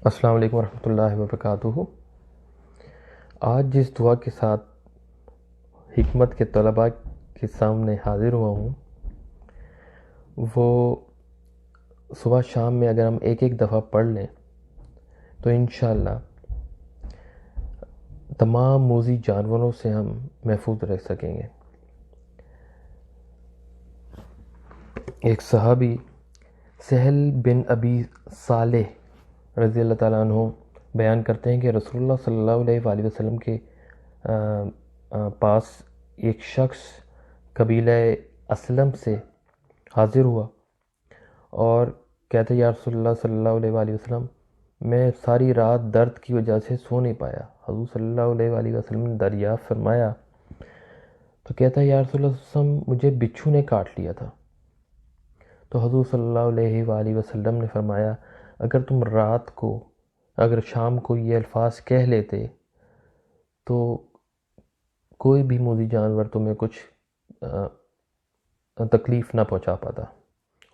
السلام علیکم ورحمۃ اللہ وبرکاتہ۔ آج جس دعا کے ساتھ حکمت کے طلباء کے سامنے حاضر ہوا ہوں وہ صبح شام میں اگر ہم ایک ایک دفعہ پڑھ لیں تو انشاءاللہ تمام موذی جانوروں سے ہم محفوظ رہ سکیں گے۔ ایک صحابی سہل بن ابی صالح رضی اللہ تعالیٰ عنہ بیان کرتے ہیں کہ رسول اللہ صلی اللہ علیہ وآلہ وسلم کے پاس ایک شخص قبیلہ اسلم سے حاضر ہوا اور کہتے یا رسول اللہ صلی اللہ علیہ وآلہ وسلم میں ساری رات درد کی وجہ سے سو نہیں پایا۔ حضور صلی اللہ علیہ وآلہ وسلم نے دریافت فرمایا تو کہتا ہے یا رسول اللہ صلی اللہ علیہ وسلم مجھے بچھو نے کاٹ لیا تھا۔ تو حضور صلی اللہ علیہ وآلہ وسلم نے فرمایا اگر شام کو یہ الفاظ کہہ لیتے تو کوئی بھی موذی جانور تمہیں کچھ تکلیف نہ پہنچا پاتا،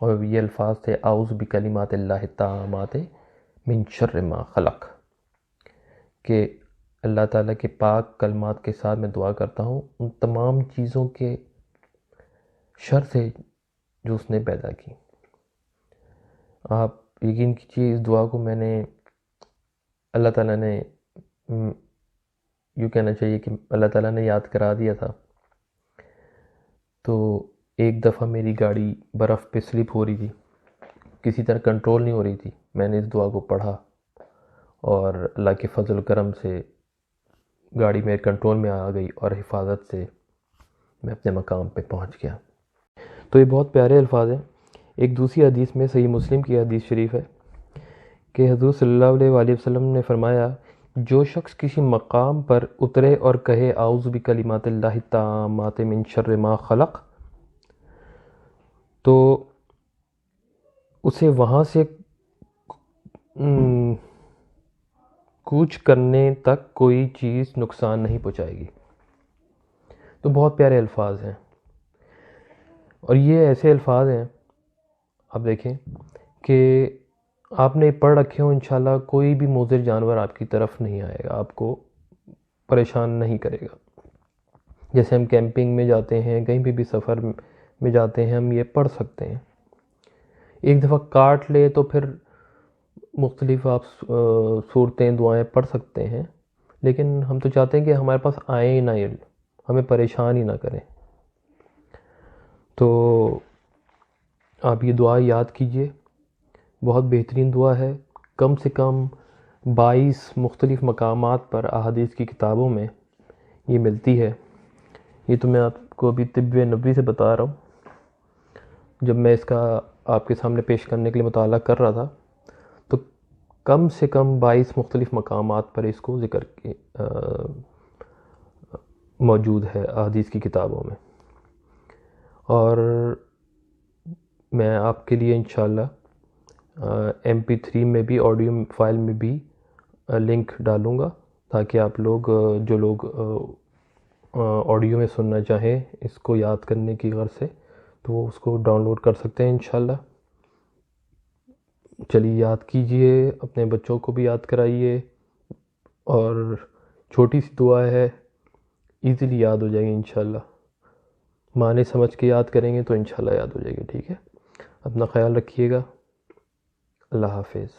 اور یہ الفاظ تھے اعوذ بکلمات اللہ التامات من شر ما خلق، کہ اللہ تعالیٰ کے پاک کلمات کے ساتھ میں دعا کرتا ہوں ان تمام چیزوں کے شر سے جو اس نے پیدا کی۔ آپ یقین کیجیے اس دعا کو میں نے اللہ تعالیٰ نے یوں کہنا چاہیے کہ اللہ تعالیٰ نے یاد کرا دیا تھا۔ تو ایک دفعہ میری گاڑی برف پہ سلپ ہو رہی تھی، کسی طرح کنٹرول نہیں ہو رہی تھی، میں نے اس دعا کو پڑھا اور اللہ کے فضل و کرم سے گاڑی میرے کنٹرول میں آ گئی اور حفاظت سے میں اپنے مقام پہ پہنچ گیا۔ تو یہ بہت پیارے الفاظ ہیں۔ ایک دوسری حدیث میں صحیح مسلم کی حدیث شریف ہے کہ حضور صلی اللہ علیہ وآلہ وسلم نے فرمایا جو شخص کسی مقام پر اترے اور کہے اعوذ بکلمات اللہ التامات من شر ما خلق، تو اسے وہاں سے کوچ کرنے تک کوئی چیز نقصان نہیں پہنچائے گی۔ تو بہت پیارے الفاظ ہیں، اور یہ ایسے الفاظ ہیں آپ دیکھیں کہ آپ نے پڑھ رکھے ہوں، انشاءاللہ کوئی بھی مضر جانور آپ کی طرف نہیں آئے گا، آپ کو پریشان نہیں کرے گا۔ جیسے ہم کیمپنگ میں جاتے ہیں، کہیں بھی سفر میں جاتے ہیں، ہم یہ پڑھ سکتے ہیں۔ ایک دفعہ کاٹ لے تو پھر مختلف آپ صورتیں دعائیں پڑھ سکتے ہیں، لیکن ہم تو چاہتے ہیں کہ ہمارے پاس آئیں ہی نہ، ہمیں پریشان ہی نہ کریں۔ تو آپ یہ دعا یاد کیجئے، بہت بہترین دعا ہے۔ کم سے کم 22 مختلف مقامات پر احادیث کی کتابوں میں یہ ملتی ہے۔ یہ تو میں آپ کو ابھی طب نبوی سے بتا رہا ہوں۔ جب میں اس کا آپ کے سامنے پیش کرنے کے لیے مطالعہ کر رہا تھا تو کم سے کم 22 مختلف مقامات پر اس کو ذکر موجود ہے احادیث کی کتابوں میں، اور میں آپ کے لیے انشاءاللہ MP3 میں بھی، آڈیو فائل میں بھی لنک ڈالوں گا تاکہ آپ لوگ جو لوگ آڈیو میں سننا چاہیں اس کو یاد کرنے کی غرض سے تو وہ اس کو ڈاؤن لوڈ کر سکتے ہیں انشاءاللہ۔ چلیے یاد کیجئے، اپنے بچوں کو بھی یاد کرائیے، اور چھوٹی سی دعا ہے، ایزیلی یاد ہو جائے گی انشاءاللہ۔ معنی سمجھ کے یاد کریں گے تو انشاءاللہ یاد ہو جائے گی۔ ٹھیک ہے، اپنا خیال رکھیے گا، اللہ حافظ۔